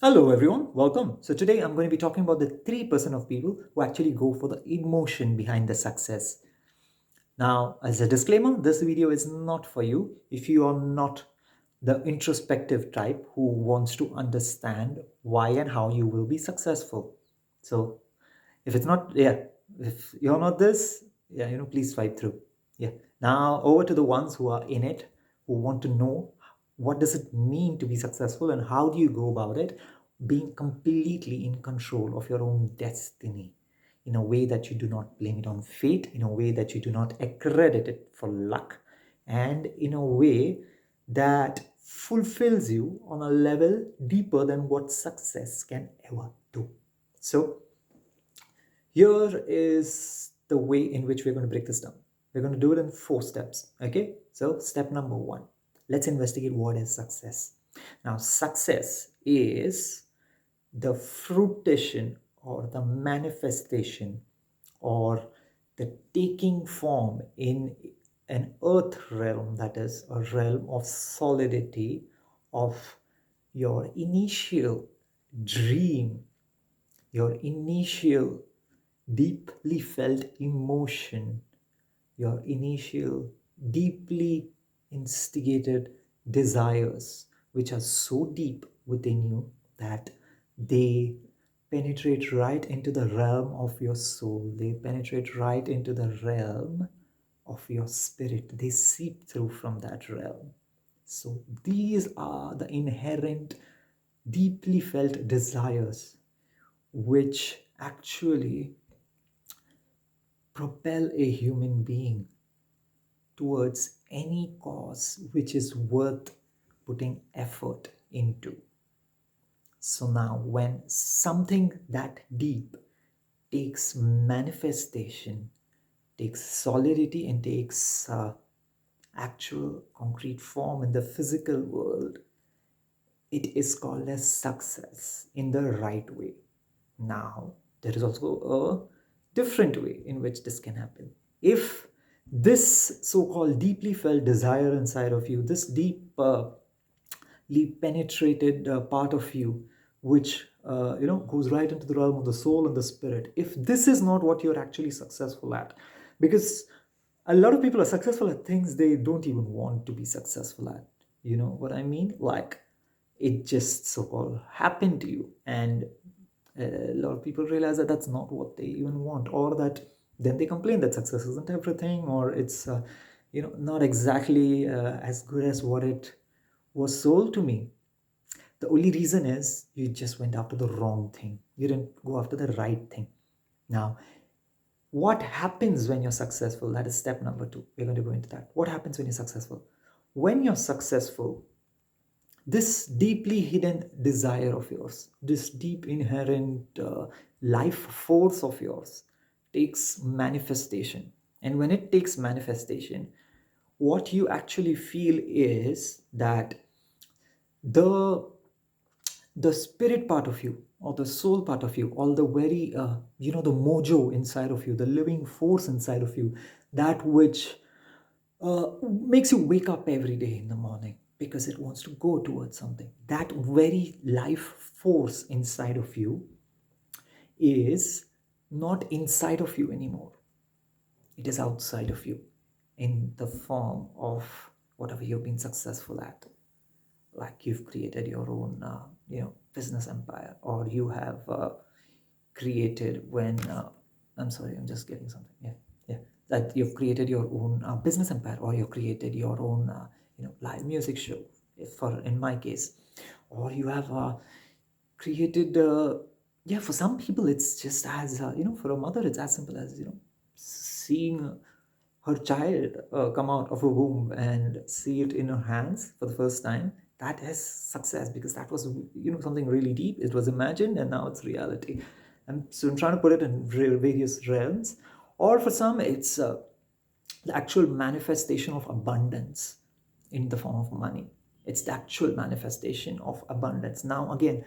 Hello everyone, welcome. So today I'm going to be talking about the 3% of people who actually go for the emotion behind the success. Now, as a disclaimer, this video is not for you if you are not the introspective type who wants to understand why and how you will be successful. So if it's not, if you're not this, please swipe through. Yeah. Now over to the ones who are in it, who want to know what does it mean to be successful and how do you go about it, being completely in control of your own destiny in a way that you do not blame it on fate, in a way that you do not accredit it for luck, and in a way that fulfills you on a level deeper than what success can ever do. So here is the way in which we're going to break this down. We're going to do it in 4 steps. Okay. So, step number 1, let's investigate what is success. Now, success is the fruition or the manifestation or the taking form in an earth realm, that is a realm of solidity of your initial dream, your initial deeply felt emotion, your initial deeply instigated desires, which are so deep within you that they penetrate right into the realm of your soul, they penetrate right into the realm of your spirit, they seep through from that realm. So, these are the inherent, deeply felt desires which actually propel a human being towards any cause which is worth putting effort into. So now, when something that deep takes manifestation, takes solidity, and takes actual concrete form in the physical world, it is called as success in the right way. Now, there is also a different way in which this can happen. If this so-called deeply felt desire inside of you, this deeply penetrated part of you, which goes right into the realm of the soul and the spirit, if this is not what you're actually successful at, because a lot of people are successful at things they don't even want to be successful at. You know what I mean? Like, it just so-called happened to you, and a lot of people realize that that's not what they even want, or that then they complain that success isn't everything, or it's not exactly as good as what it was sold to me. The only reason is you just went after the wrong thing, you didn't go after the right thing. Now, what happens when you're successful? That is step number 2. We're going to go into that. What happens when you're successful? When you're successful, this deeply hidden desire of yours, this deep inherent life force of yours takes manifestation. And when it takes manifestation, what you actually feel is that the the spirit part of you, or the soul part of you, or the very the mojo inside of you, the living force inside of you, that which makes you wake up every day in the morning because it wants to go towards something. That very life force inside of you is not inside of you anymore. It is outside of you in the form of whatever you've been successful at. Like, you've created your own, business empire, or you have created when I'm sorry, I'm just getting something. Yeah, that you've created your own business empire, or you've created your own live music show, if for in my case, or you have created yeah, for some people it's just as for a mother it's as simple as seeing her child come out of a womb and see it in her hands for the first time. That is success, because that was something really deep. It was imagined and now it's reality. And so I'm trying to put it in various realms. Or for some, it's the actual manifestation of abundance in the form of money. It's the actual manifestation of abundance. Now, again,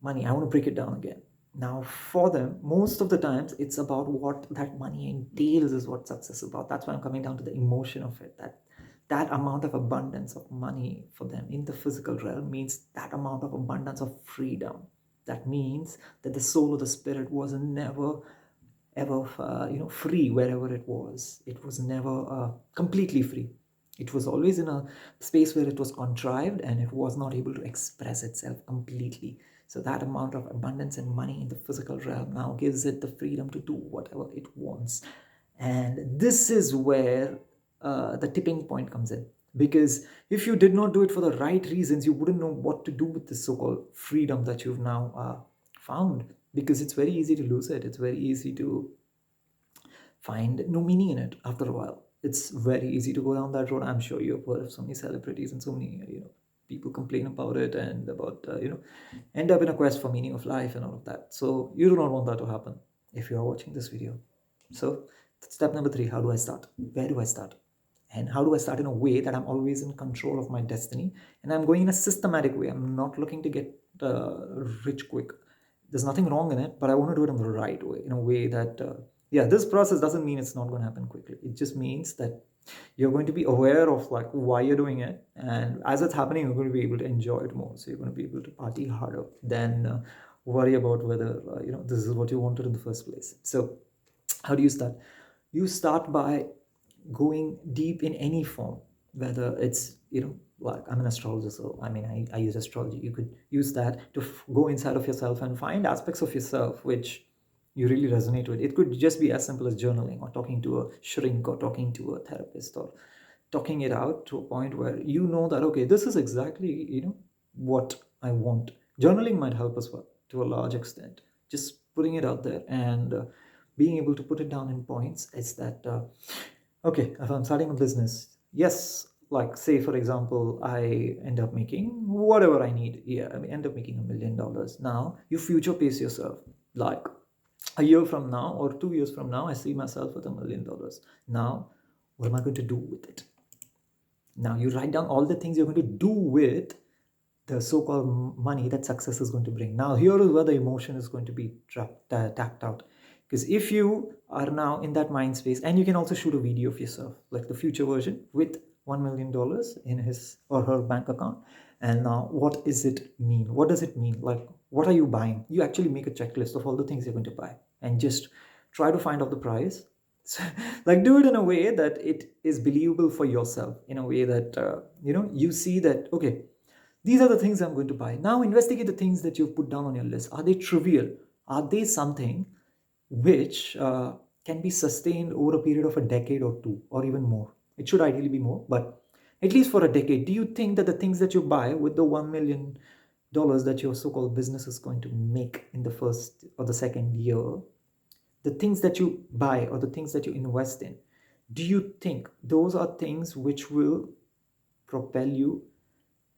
money, I want to break it down again. Now, for them, most of the times, it's about what that money entails, is what success is about. That's why I'm coming down to the emotion of it. That That amount of abundance of money for them in the physical realm means that amount of abundance of freedom. That means that the soul or the spirit was never ever free. Wherever it was never completely free. It was always in a space where it was contrived and it was not able to express itself completely. So that amount of abundance and money in the physical realm now gives it the freedom to do whatever it wants. And this is where the tipping point comes in. Because if you did not do it for the right reasons, you wouldn't know what to do with this so-called freedom that you've now found. Because it's very easy to lose it. It's very easy to find no meaning in it after a while. It's very easy to go down that road. I'm sure you've heard of so many celebrities and so many, people complain about it and about, end up in a quest for meaning of life and all of that. So you do not want that to happen if you are watching this video. So step number 3, how do I start? Where do I start? And how do I start in a way that I'm always in control of my destiny? And I'm going in a systematic way. I'm not looking to get rich quick. There's nothing wrong in it, but I want to do it in the right way, in a way that, this process doesn't mean it's not going to happen quickly. It just means that you're going to be aware of like why you're doing it. And as it's happening, you're going to be able to enjoy it more. So you're going to be able to party harder than worry about whether, this is what you wanted in the first place. So how do you start? You start by going deep in any form, whether it's, like I'm an astrologer, so I mean, I use astrology. You could use that to go inside of yourself and find aspects of yourself which you really resonate with. It could just be as simple as journaling or talking to a shrink or talking to a therapist or talking it out to a point where you know that, okay, this is exactly, what I want. Journaling might help as well to a large extent. Just putting it out there and being able to put it down in points is that, okay, if I'm starting a business, yes, like say for example, I end up making whatever I need. Yeah, I end up making $1 million. Now you future pace yourself. Like a year from now or 2 years from now, I see myself with $1 million. Now, what am I going to do with it? Now you write down all the things you're going to do with the so-called money that success is going to bring. Now here is where the emotion is going to be tapped out. Because if you are now in that mind space, and you can also shoot a video of yourself, like the future version with $1 million in his or her bank account. And now what does it mean? What does it mean? Like, what are you buying? You actually make a checklist of all the things you're going to buy and just try to find out the price. So, like, do it in a way that it is believable for yourself, in a way that, you see that, okay, these are the things I'm going to buy. Now investigate the things that you've put down on your list. Are they trivial? Are they something which can be sustained over a period of a decade or two or even more? It should ideally be more, but at least for a decade. Do you think that the things that you buy with the $1 million that your so-called business is going to make in the first or the second year, the things that you buy or the things that you invest in, do you think those are things which will propel you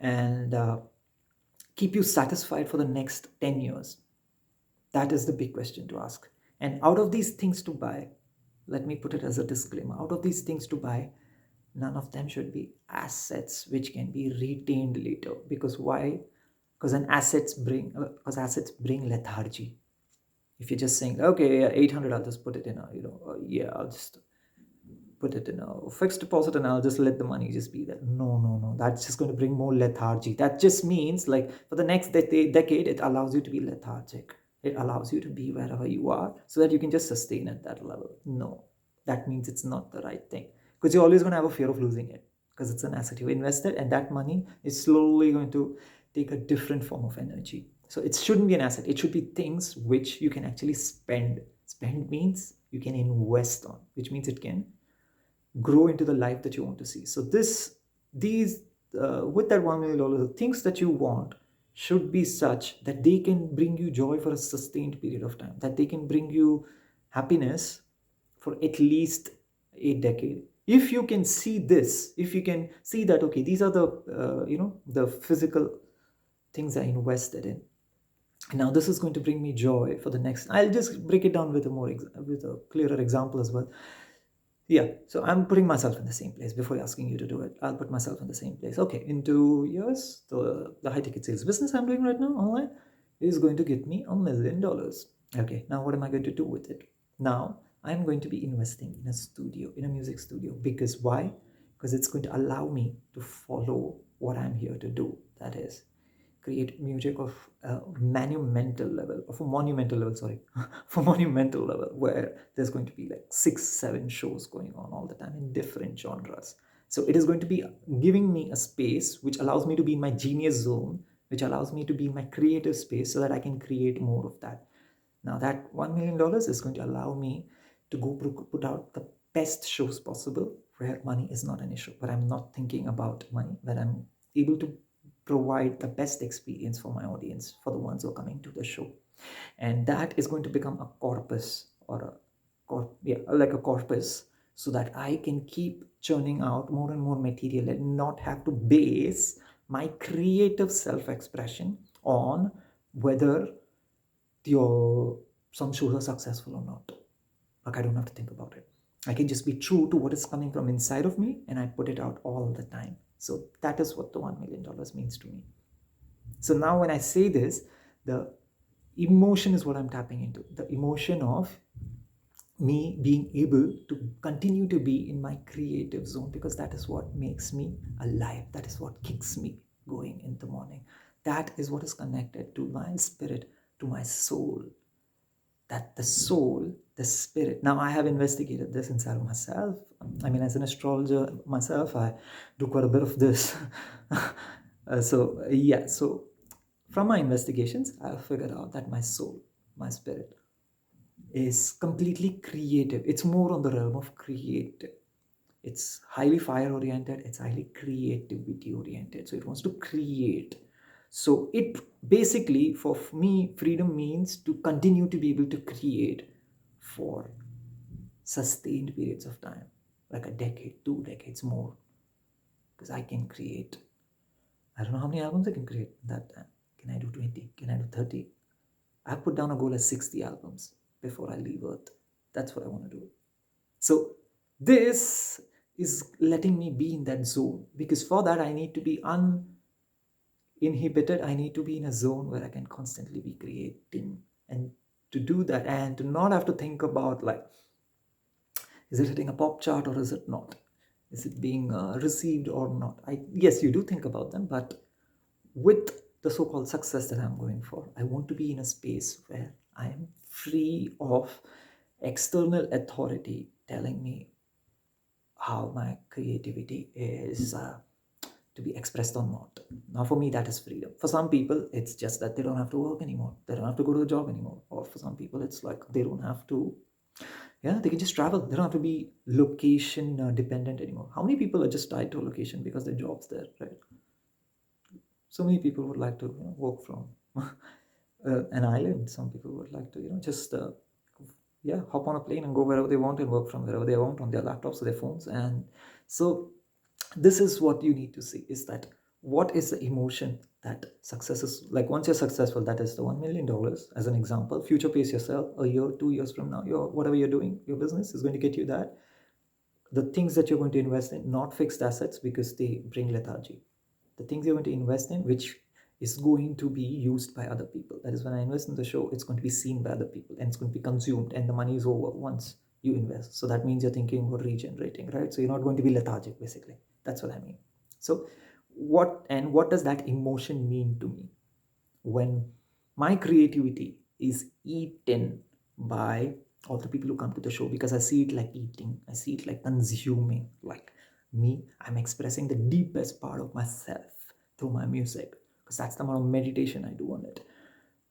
and keep you satisfied for the next 10 years? That is the big question to ask. And out of these things to buy, let me put it as a disclaimer, out of these things to buy, none of them should be assets which can be retained later. Because why? Because assets bring lethargy. If you're just saying, okay, yeah, 800, I'll just put it in a, I'll just put it in a fixed deposit and I'll just let the money just be there. No. That's just going to bring more lethargy. That just means, like, for the next decade, it allows you to be lethargic. It allows you to be wherever you are so that you can just sustain at that level. No, that means it's not the right thing, because you're always going to have a fear of losing it, because it's an asset you invested and that money is slowly going to take a different form of energy. So it shouldn't be an asset. It should be things which you can actually spend. Spend means you can invest on, which means it can grow into the life that you want to see. So these with that $1 million, the things that you want should be such that they can bring you joy for a sustained period of time, that they can bring you happiness for at least a decade. If you can see this, if you can see that, okay, these are the the physical things I invested in, now this is going to bring me joy for the next. I'll just break it down with a clearer example as well. Yeah, so I'm putting myself in the same place. Before asking you to do it, I'll put myself in the same place. Okay, in 2 years, the high ticket sales business I'm doing right now online is going to get me $1 million. Okay, now what am I going to do with it? Now I'm going to be investing in a studio, in a music studio. Because why? because it's going to allow me to follow what I'm here to do. That is, create music of a monumental level, of a monumental level, sorry, for monumental level, where there's going to be like 6, 7 shows going on all the time in different genres. So it is going to be giving me a space which allows me to be in my genius zone, which allows me to be in my creative space so that I can create more of that. Now that $1 million is going to allow me to go put out the best shows possible where money is not an issue, where I'm not thinking about money, where I'm able to provide the best experience for my audience, for the ones who are coming to the show. And that is going to become a corpus, or like a corpus, so that I can keep churning out more and more material and not have to base my creative self-expression on whether your some shows are successful or not. Like, I don't have to think about it. I can just be true to what is coming from inside of me, and I put it out all the time. So that is what the $1 million means to me. So now when I say this, the emotion is what I'm tapping into. The emotion of me being able to continue to be in my creative zone, because that is what makes me alive. That is what kicks me going in the morning. That is what is connected to my spirit, to my soul. That the soul, the spirit. Now I have investigated this inside of myself. I mean, as an astrologer myself, I do quite a bit of this. So from my investigations, I've figured out that my soul, my spirit, is completely creative. It's more on the realm of creative. It's highly fire oriented, it's highly creativity oriented. So it wants to create. So it basically, for me, freedom means to continue to be able to create for sustained periods of time, like a decade, 2 decades more. Because I can create, I don't know how many albums I can create in that time. Can I do 20? Can I do 30? I put down a goal as 60 albums before I leave Earth. That's what I want to do. So this is letting me be in that zone, because for that I need to be uninhibited. I need to be in a zone where I can constantly be creating, and to do that and to not have to think about, like, is it hitting a pop chart or is it not? Is it being received or not? Yes, you do think about them, but with the so-called success that I'm going for, I want to be in a space where I am free of external authority telling me how my creativity is to be expressed or not. Now, for me, that is freedom. For some people, it's just that they don't have to work anymore. They don't have to go to a job anymore. Or for some people, it's like they don't have to, yeah, they can just travel. They don't have to be location dependent anymore. How many people are just tied to a location because their job's there, right? So many people would like to work from an island. Some people would like to, just hop on a plane and go wherever they want and work from wherever they want on their laptops or their phones. And so this is what you need to see, is that what is the emotion that success is like. Once you're successful, that is the $1 million as an example. Future pace yourself a year, 2 years from now, your whatever you're doing, your business is going to get you that. The things that you're going to invest in, not fixed assets, because they bring lethargy. The things you're going to invest in, which is going to be used by other people. That is, when I invest in the show, it's going to be seen by other people and it's going to be consumed, and the money is over once you invest. So that means you're thinking about regenerating, right? So you're not going to be lethargic, basically. That's what I mean. So what does that emotion mean to me when my creativity is eaten by all the people who come to the show? Because I see it like eating, I see it like consuming. Like me, I'm expressing the deepest part of myself through my music, because that's the amount of meditation I do on it.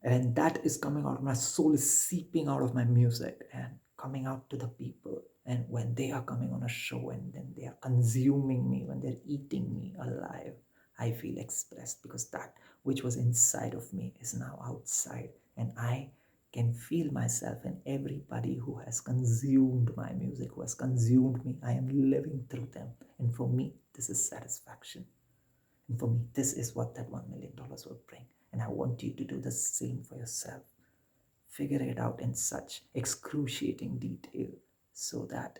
And that is coming out, my soul is seeping out of my music and coming out to the people. And when they are coming on a show and then they are consuming me, when they're eating me alive, I feel expressed, because that which was inside of me is now outside, and I can feel myself in everybody who has consumed my music, who has consumed me. I am living through them, and for me, this is satisfaction. And for me, this is what that $1 million will bring. And I want you to do the same for yourself. Figure it out in such excruciating detail, so that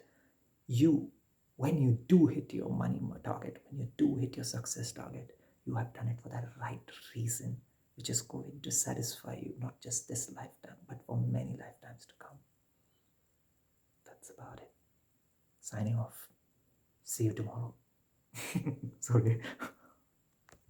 you, when you do hit your money target, when you do hit your success target, you have done it for that right reason, which is going to satisfy you, not just this lifetime, but for many lifetimes to come. That's about it. Signing off. See you tomorrow. Sorry.